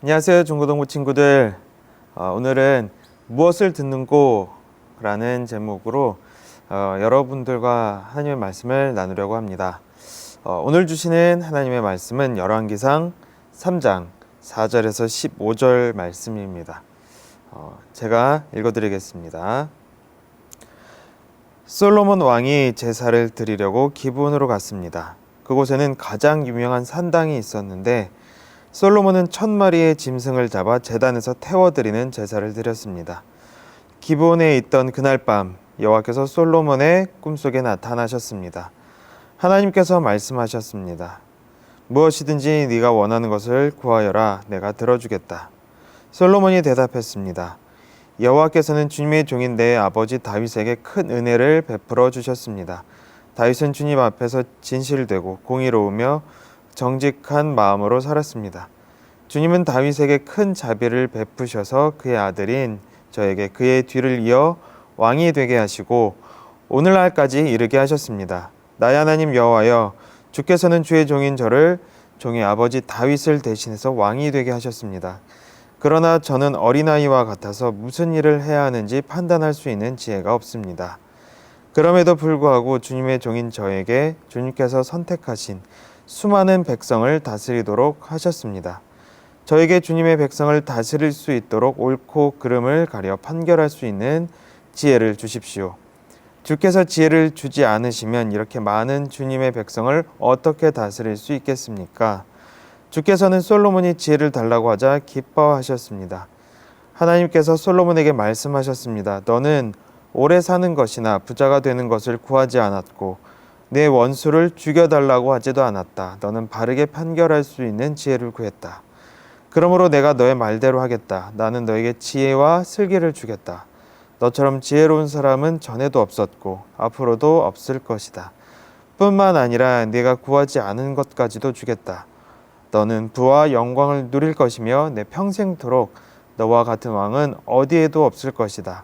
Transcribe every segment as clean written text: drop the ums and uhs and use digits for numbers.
안녕하세요, 중고등부 친구들. 오늘은 무엇을 듣는고라는 제목으로 여러분들과 하나님의 말씀을 나누려고 합니다. 오늘 주시는 하나님의 말씀은 열왕기상 3장 4절에서 15절 말씀입니다. 제가 읽어드리겠습니다. 솔로몬 왕이 제사를 드리려고 기브온으로 갔습니다. 그곳에는 가장 유명한 산당이 있었는데 솔로몬은 1000마리의 짐승을 잡아 제단에서 태워드리는 제사를 드렸습니다. 기브온에 있던 그날 밤 여호와께서 솔로몬의 꿈속에 나타나셨습니다. 하나님께서 말씀하셨습니다. 무엇이든지 네가 원하는 것을 구하여라. 내가 들어주겠다. 솔로몬이 대답했습니다. 여호와께서는 주님의 종인 내 아버지 다윗에게 큰 은혜를 베풀어 주셨습니다. 다윗은 주님 앞에서 진실되고 공의로우며 정직한 마음으로 살았습니다. 주님은 다윗에게 큰 자비를 베푸셔서 그의 아들인 저에게 그의 뒤를 이어 왕이 되게 하시고 오늘날까지 이르게 하셨습니다. 나의 하나님 여호와여, 주께서는 주의 종인 저를 종의 아버지 다윗을 대신해서 왕이 되게 하셨습니다. 그러나 저는 어린아이와 같아서 무슨 일을 해야 하는지 판단할 수 있는 지혜가 없습니다. 그럼에도 불구하고 주님의 종인 저에게 주님께서 선택하신 수많은 백성을 다스리도록 하셨습니다. 저에게 주님의 백성을 다스릴 수 있도록 옳고 그름을 가려 판결할 수 있는 지혜를 주십시오. 주께서 지혜를 주지 않으시면 이렇게 많은 주님의 백성을 어떻게 다스릴 수 있겠습니까? 주께서는 솔로몬이 지혜를 달라고 하자 기뻐하셨습니다. 하나님께서 솔로몬에게 말씀하셨습니다. 너는 오래 사는 것이나 부자가 되는 것을 구하지 않았고 내 원수를 죽여달라고 하지도 않았다. 너는 바르게 판결할 수 있는 지혜를 구했다. 그러므로 내가 너의 말대로 하겠다. 나는 너에게 지혜와 슬기를 주겠다. 너처럼 지혜로운 사람은 전에도 없었고 앞으로도 없을 것이다. 뿐만 아니라 네가 구하지 않은 것까지도 주겠다. 너는 부와 영광을 누릴 것이며 내 평생토록 너와 같은 왕은 어디에도 없을 것이다.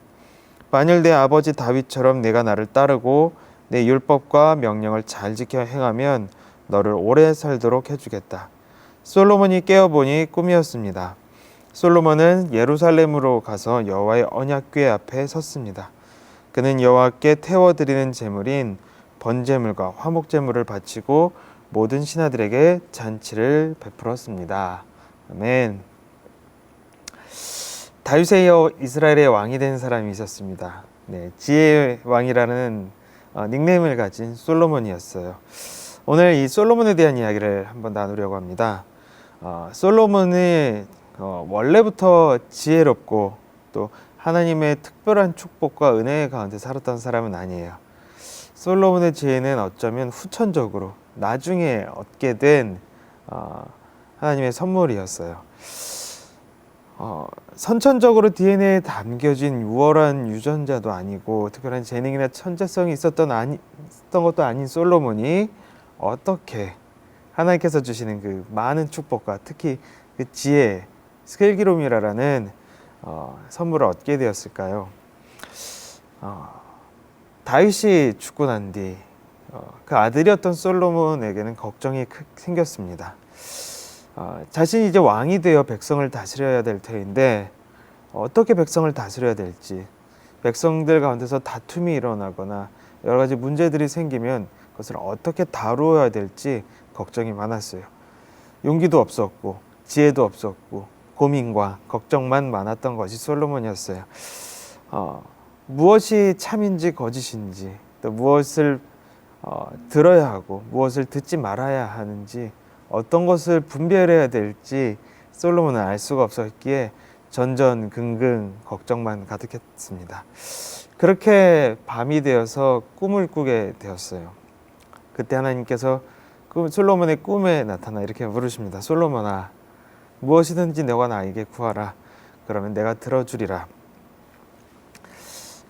만일 내 아버지 다윗처럼 네가 나를 따르고 내 율법과 명령을 잘 지켜 행하면 너를 오래 살도록 해주겠다. 솔로몬이 깨어보니 꿈이었습니다. 솔로몬은 예루살렘으로 가서 여호와의 언약궤 앞에 섰습니다. 그는 여호와께 태워드리는 제물인 번제물과 화목제물을 바치고 모든 신하들에게 잔치를 베풀었습니다. 아멘. 다윗에 이어 이스라엘의 왕이 된 사람이 있었습니다. 지혜의 왕이라는 닉네임을 가진 솔로몬이었어요. 오늘 이 솔로몬에 대한 이야기를 한번 나누려고 합니다. 솔로몬이 원래부터 지혜롭고 또 하나님의 특별한 축복과 은혜 가운데 살았던 사람은 아니에요. 솔로몬의 지혜는 어쩌면 후천적으로 나중에 얻게 된 하나님의 선물이었어요. 선천적으로 DNA에 담겨진 우월한 유전자도 아니고 특별한 재능이나 천재성이 있었던 것도 아닌 솔로몬이 어떻게 하나님께서 주시는 그 많은 축복과 특히 그 지혜, 슬기로움이라는 선물을 얻게 되었을까요? 다윗이 죽고 난 뒤 그 아들이었던 솔로몬에게는 걱정이 생겼습니다. 자신이 이제 왕이 되어 백성을 다스려야 될 터인데 어떻게 백성을 다스려야 될지, 백성들 가운데서 다툼이 일어나거나 여러 가지 문제들이 생기면 그것을 어떻게 다루어야 될지 걱정이 많았어요. 용기도 없었고 지혜도 없었고 고민과 걱정만 많았던 것이 솔로몬이었어요. 무엇이 참인지 거짓인지, 또 무엇을 들어야 하고 무엇을 듣지 말아야 하는지, 어떤 것을 분별해야 될지 솔로몬은 알 수가 없었기에 전전긍긍 걱정만 가득했습니다. 그렇게 밤이 되어서 꿈을 꾸게 되었어요. 그때 하나님께서 솔로몬의 꿈에 나타나 이렇게 물으십니다. 솔로몬아, 무엇이든지 너가 나에게 구하라. 그러면 내가 들어주리라.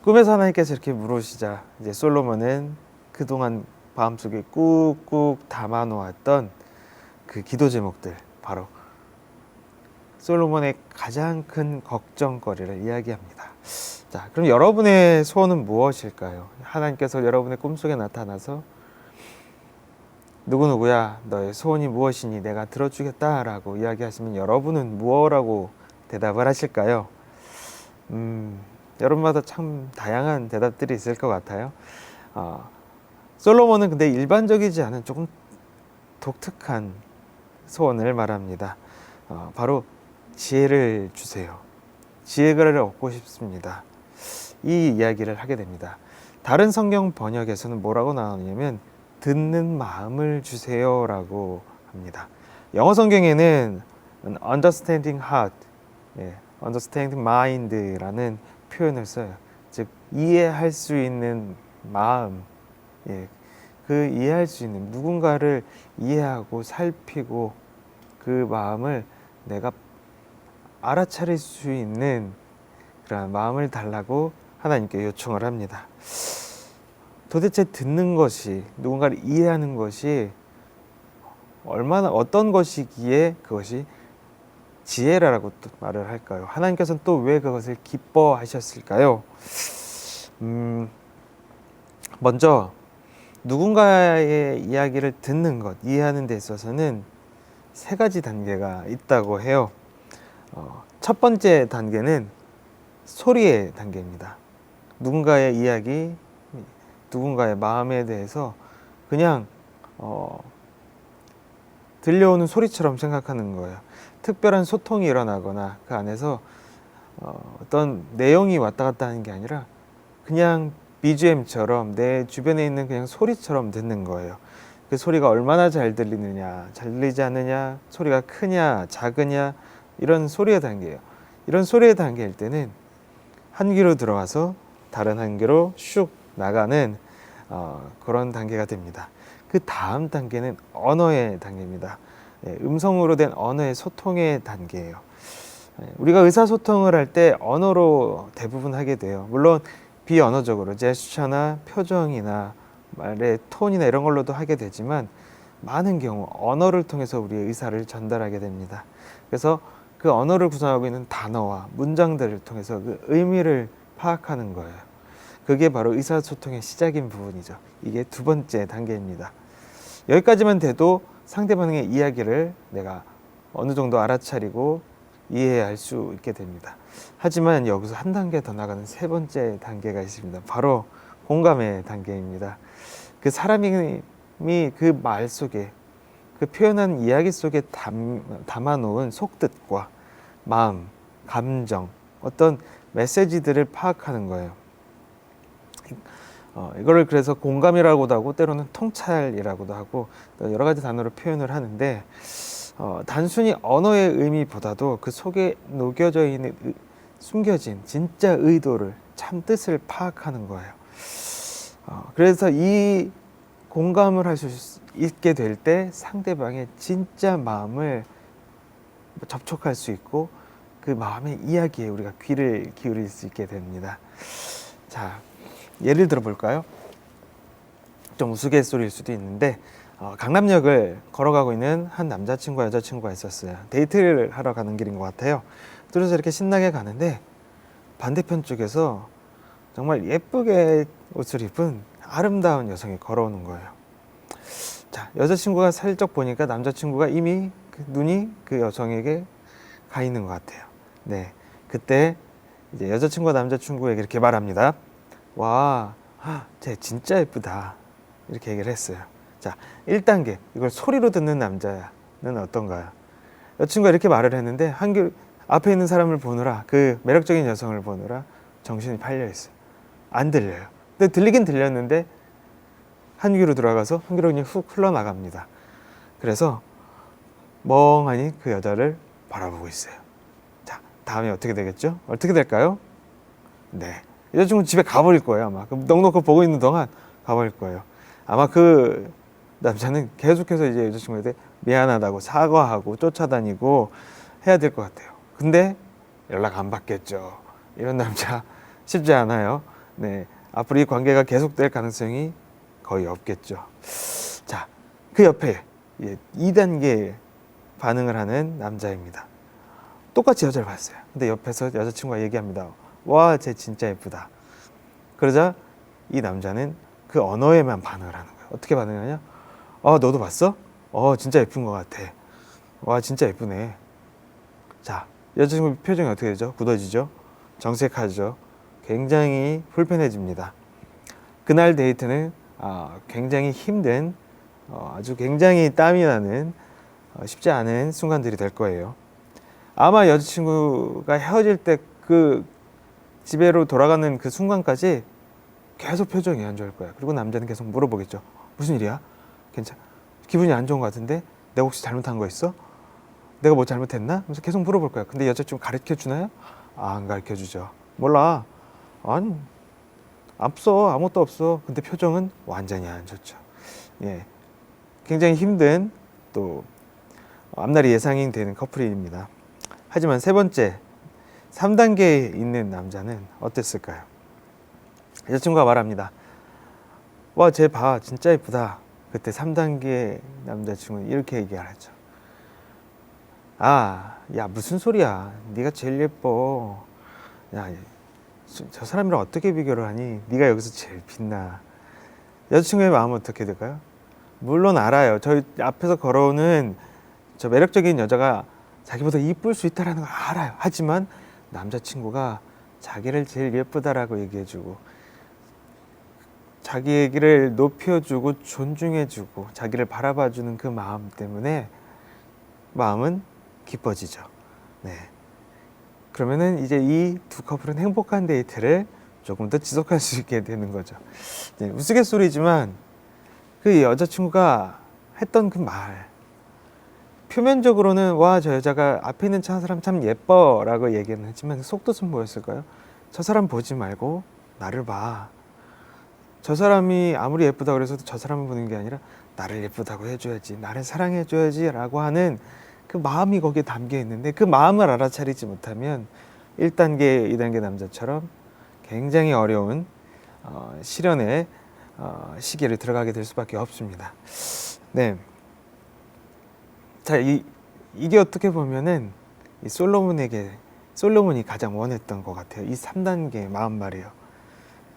꿈에서 하나님께서 이렇게 물으시자 이제 솔로몬은 그동안 마음속에 꾹꾹 담아놓았던 그 기도 제목들, 바로 솔로몬의 가장 큰 걱정거리를 이야기합니다. 자, 그럼 여러분의 소원은 무엇일까요? 하나님께서 여러분의 꿈속에 나타나서 누구누구야, 너의 소원이 무엇이니 내가 들어주겠다라고 이야기하시면 여러분은 무엇라고 대답을 하실까요? 여러분마다 참 다양한 대답들이 있을 것 같아요. 솔로몬은 근데 일반적이지 않은 조금 독특한 소원을 말합니다. 바로 지혜를 주세요. 지혜를 얻고 싶습니다. 이 이야기를 하게 됩니다. 다른 성경 번역에서는 뭐라고 나오냐면 듣는 마음을 주세요라고 합니다. 영어 성경에는 understanding heart, understanding mind라는 표현을 써요. 즉 이해할 수 있는 마음, 그 이해할 수 있는 누군가를 이해하고 살피고 그 마음을 내가 알아차릴 수 있는 그런 마음을 달라고 하나님께 요청을 합니다. 도대체 듣는 것이, 누군가를 이해하는 것이 얼마나 어떤 것이기에 그것이 지혜라고 또 말을 할까요? 하나님께서는 또 왜 그것을 기뻐하셨을까요? 먼저 누군가의 이야기를 듣는 것, 이해하는 데 있어서는 세 가지 단계가 있다고 해요. 첫 번째 단계는 소리의 단계입니다. 누군가의 이야기, 누군가의 마음에 대해서 그냥 들려오는 소리처럼 생각하는 거예요. 특별한 소통이 일어나거나 그 안에서 어떤 내용이 왔다 갔다 하는 게 아니라 그냥 BGM처럼 내 주변에 있는 그냥 소리처럼 듣는 거예요. 그 소리가 얼마나 잘 들리느냐, 잘 들리지 않느냐, 소리가 크냐, 작으냐, 이런 소리의 단계예요. 이런 소리의 단계일 때는 한 귀로 들어와서 다른 한 귀로 슉 나가는 그런 단계가 됩니다. 그 다음 단계는 언어의 단계입니다. 음성으로 된 언어의 소통의 단계예요. 우리가 의사소통을 할 때 언어로 대부분 하게 돼요. 물론 비언어적으로 제스처나 표정이나 말의 톤이나 이런 걸로도 하게 되지만 많은 경우 언어를 통해서 우리의 의사를 전달하게 됩니다. 그래서 그 언어를 구성하고 있는 단어와 문장들을 통해서 그 의미를 파악하는 거예요. 그게 바로 의사소통의 시작인 부분이죠. 이게 두 번째 단계입니다. 여기까지만 돼도 상대방의 이야기를 내가 어느 정도 알아차리고 이해할 수 있게 됩니다. 하지만 여기서 한 단계 더 나가는 세 번째 단계가 있습니다. 바로 공감의 단계입니다. 그 사람이 그 말 속에, 그 표현한 이야기 속에 담아놓은 속뜻과 마음, 감정, 어떤 메시지들을 파악하는 거예요. 이거를 그래서 공감이라고도 하고 때로는 통찰이라고도 하고 여러 가지 단어로 표현을 하는데 단순히 언어의 의미보다도 그 속에 녹여져 있는 숨겨진 진짜 의도를, 참 뜻을 파악하는 거예요. 그래서 이 공감을 할 수 있게 될 때 상대방의 진짜 마음을 접촉할 수 있고 그 마음의 이야기에 우리가 귀를 기울일 수 있게 됩니다. 자, 예를 들어 볼까요? 좀 우스갯소리일 수도 있는데 강남역을 걸어가고 있는 한 남자친구와 여자친구가 있었어요. 데이트를 하러 가는 길인 것 같아요. 둘이서 이렇게 신나게 가는데 반대편 쪽에서 정말 예쁘게 옷을 입은 아름다운 여성이 걸어오는 거예요. 자, 여자친구가 살짝 보니까 남자친구가 이미 눈이 그 여성에게 가 있는 것 같아요. 네, 그때 이제 여자친구가 남자친구에게 이렇게 말합니다. 와, 쟤 진짜 예쁘다. 이렇게 얘기를 했어요. 자, 1단계, 이걸 소리로 듣는 남자는 어떤가요? 여자친구가 이렇게 말을 했는데 앞에 있는 사람을 보느라, 그 매력적인 여성을 보느라 정신이 팔려 있어요. 안 들려요. 근데 들리긴 들렸는데 한 귀로 들어가서 한 귀로 그냥 훅 흘러나갑니다. 그래서 멍하니 그 여자를 바라보고 있어요. 자, 다음에 어떻게 되겠죠? 어떻게 될까요? 네, 여자친구는 집에 가버릴 거예요. 아마 넉넉히 보고 있는 동안 가버릴 거예요. 아마 그 남자는 계속해서 이제 여자친구한테 미안하다고 사과하고 쫓아다니고 해야 될 것 같아요. 근데 연락 안 받겠죠. 이런 남자 쉽지 않아요. 네, 앞으로 이 관계가 계속될 가능성이 거의 없겠죠. 자, 그 옆에 2단계 반응을 하는 남자입니다. 똑같이 여자를 봤어요. 근데 옆에서 여자친구가 얘기합니다. 와, 쟤 진짜 예쁘다. 그러자 이 남자는 그 언어에만 반응을 하는 거예요. 어떻게 반응하냐? 너도 봤어? 진짜 예쁜 것 같아. 와, 진짜 예쁘네. 자, 여자친구 표정이 어떻게 되죠? 굳어지죠? 정색하죠? 굉장히 불편해집니다. 그날 데이트는 굉장히 힘든, 아주 굉장히 땀이 나는 쉽지 않은 순간들이 될 거예요. 아마 여자친구가 헤어질 때 그 집에로 돌아가는 그 순간까지 계속 표정이 안 좋을 거야. 그리고 남자는 계속 물어보겠죠. 무슨 일이야? 기분이 안 좋은 것 같은데? 내가 혹시 잘못한 거 있어? 내가 뭐 잘못했나? 하면서 계속 물어볼 거야. 근데 여자친구 가르쳐 주나요? 안 가르쳐 주죠. 몰라. 아니, 없어. 아무것도 없어. 근데 표정은 완전히 안 좋죠. 예. 굉장히 힘든 또 앞날이 예상이 되는 커플입니다. 하지만 세 번째, 3단계에 있는 남자는 어땠을까요? 여자친구가 말합니다. 와, 쟤 봐. 진짜 예쁘다. 그때 3단계 남자친구는 이렇게 얘기하죠. 야, 무슨 소리야. 네가 제일 예뻐. 야, 저 사람이랑 어떻게 비교를 하니? 네가 여기서 제일 빛나. 여자친구의 마음은 어떻게 될까요? 물론 알아요. 저 앞에서 걸어오는 저 매력적인 여자가 자기보다 이쁠 수 있다는 걸 알아요. 하지만 남자친구가 자기를 제일 예쁘다라고 얘기해주고 자기 얘기를 높여주고 존중해주고 자기를 바라봐주는 그 마음 때문에 마음은 기뻐지죠. 네. 그러면은 이제 이 두 커플은 행복한 데이트를 조금 더 지속할 수 있게 되는 거죠. 네, 우스갯소리지만 그 여자친구가 했던 그 말, 표면적으로는 와, 저 여자가 앞에 있는 저 사람 참 예뻐 라고 얘기는 했지만 속뜻은 뭐였을까요? 저 사람 보지 말고 나를 봐. 저 사람이 아무리 예쁘다고 그래서 저 사람을 보는 게 아니라 나를 예쁘다고 해줘야지, 나를 사랑해줘야지 라고 하는 그 마음이 거기에 담겨 있는데 그 마음을 알아차리지 못하면 1단계, 2단계 남자처럼 굉장히 어려운 실현의 시기를 들어가게 될 수밖에 없습니다. 네. 자, 이게 어떻게 보면은 이 솔로몬이 가장 원했던 것 같아요. 이 3단계 마음 말이에요.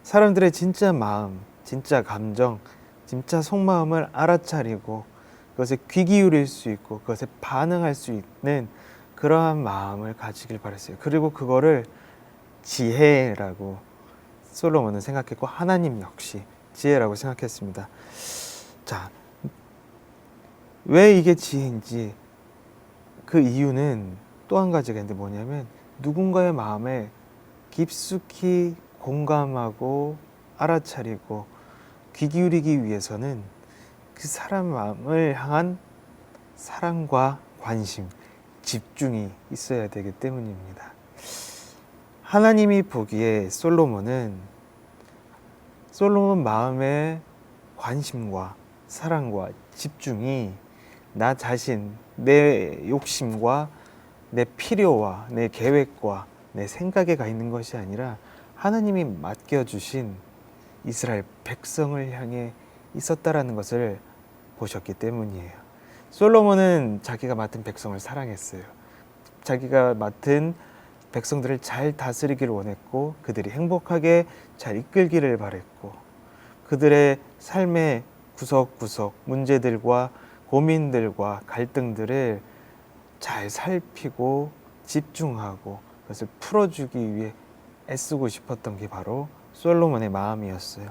사람들의 진짜 마음, 진짜 감정, 진짜 속마음을 알아차리고 그것에 귀 기울일 수 있고 그것에 반응할 수 있는 그러한 마음을 가지길 바랬어요. 그리고 그거를 지혜라고 솔로몬은 생각했고 하나님 역시 지혜라고 생각했습니다. 자, 왜 이게 지혜인지 그 이유는 또 한 가지가 있는데 뭐냐면 누군가의 마음에 깊숙이 공감하고 알아차리고 귀 기울이기 위해서는 그 사람 마음을 향한 사랑과 관심, 집중이 있어야 되기 때문입니다. 하나님이 보기에 솔로몬 마음의 관심과 사랑과 집중이 나 자신, 내 욕심과 내 필요와 내 계획과 내 생각에 가 있는 것이 아니라 하나님이 맡겨주신 이스라엘 백성을 향해 있었다라는 것을 보셨기 때문이에요. 솔로몬은 자기가 맡은 백성을 사랑했어요. 자기가 맡은 백성들을 잘 다스리기를 원했고 그들이 행복하게 잘 이끌기를 바랬고 그들의 삶의 구석구석 문제들과 고민들과 갈등들을 잘 살피고 집중하고 그것을 풀어주기 위해 애쓰고 싶었던 게 바로 솔로몬의 마음이었어요.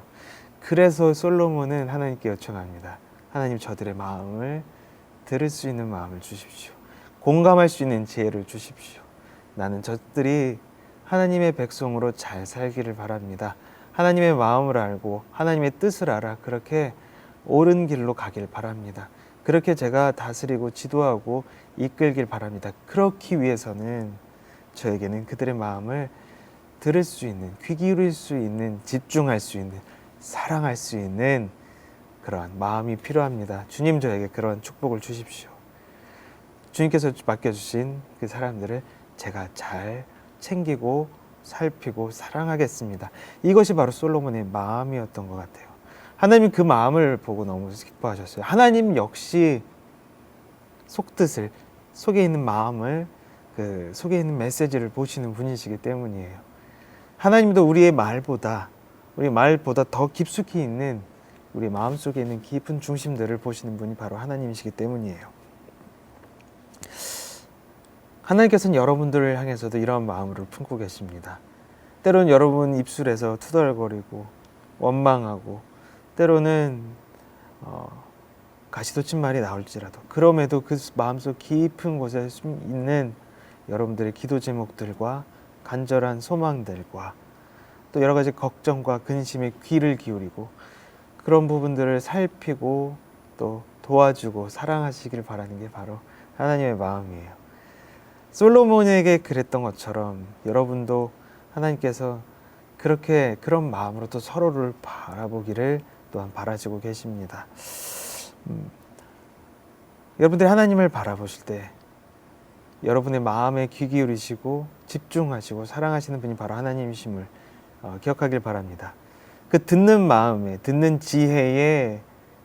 그래서 솔로몬은 하나님께 요청합니다. 하나님, 저들의 마음을 들을 수 있는 마음을 주십시오. 공감할 수 있는 지혜를 주십시오. 나는 저들이 하나님의 백성으로 잘 살기를 바랍니다. 하나님의 마음을 알고 하나님의 뜻을 알아 그렇게 옳은 길로 가길 바랍니다. 그렇게 제가 다스리고 지도하고 이끌길 바랍니다. 그렇기 위해서는 저에게는 그들의 마음을 들을 수 있는, 귀 기울일 수 있는, 집중할 수 있는, 사랑할 수 있는 그러한 마음이 필요합니다. 주님, 저에게 그런 축복을 주십시오. 주님께서 맡겨주신 그 사람들을 제가 잘 챙기고 살피고 사랑하겠습니다. 이것이 바로 솔로몬의 마음이었던 것 같아요. 하나님 그 마음을 보고 너무 기뻐하셨어요. 하나님 역시 속뜻을, 속에 있는 마음을, 그 속에 있는 메시지를 보시는 분이시기 때문이에요. 하나님도 우리 말보다 더 깊숙이 있는 우리 마음속에 있는 깊은 중심들을 보시는 분이 바로 하나님이시기 때문이에요. 하나님께서는 여러분들을 향해서도 이런 마음을 품고 계십니다. 때로는 여러분 입술에서 투덜거리고 원망하고 때로는 가시돋친 말이 나올지라도 그럼에도 그 마음속 깊은 곳에 있는 여러분들의 기도 제목들과 간절한 소망들과 또 여러 가지 걱정과 근심에 귀를 기울이고 그런 부분들을 살피고 또 도와주고 사랑하시길 바라는 게 바로 하나님의 마음이에요. 솔로몬에게 그랬던 것처럼 여러분도 하나님께서 그런 마음으로 또 서로를 바라보기를 또한 바라시고 계십니다. 여러분들이 하나님을 바라보실 때 여러분의 마음에 귀 기울이시고 집중하시고 사랑하시는 분이 바로 하나님이심을 기억하길 바랍니다. 그 듣는 마음에 듣는 지혜의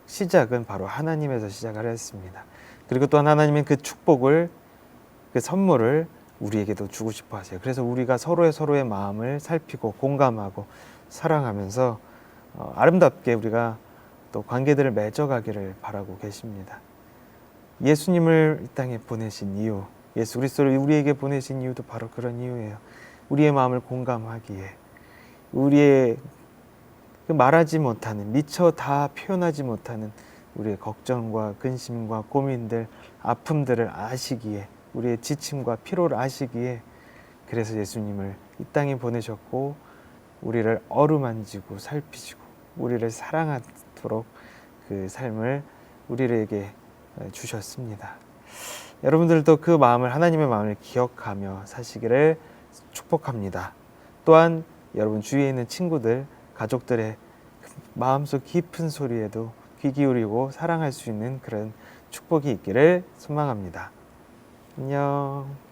시작은 바로 하나님에서 시작을 했습니다. 그리고 또한 하나님은 그 축복을 그 선물을 우리에게도 주고 싶어 하세요. 그래서 우리가 서로의 마음을 살피고 공감하고 사랑하면서 아름답게 우리가 또 관계들을 맺어가기를 바라고 계십니다. 예수님을 이 땅에 보내신 이유, 예수 그리스도를 우리에게 보내신 이유도 바로 그런 이유예요. 우리의 마음을 공감하기에, 우리의 그 말하지 못하는, 미처 다 표현하지 못하는 우리의 걱정과 근심과 고민들, 아픔들을 아시기에, 우리의 지침과 피로를 아시기에, 그래서 예수님을 이 땅에 보내셨고 우리를 어루만지고 살피시고 우리를 사랑하도록 그 삶을 우리에게 주셨습니다. 여러분들도 그 마음을, 하나님의 마음을 기억하며 사시기를 축복합니다. 또한 여러분 주위에 있는 친구들, 가족들의 마음속 깊은 소리에도 귀 기울이고 사랑할 수 있는 그런 축복이 있기를 소망합니다. 안녕.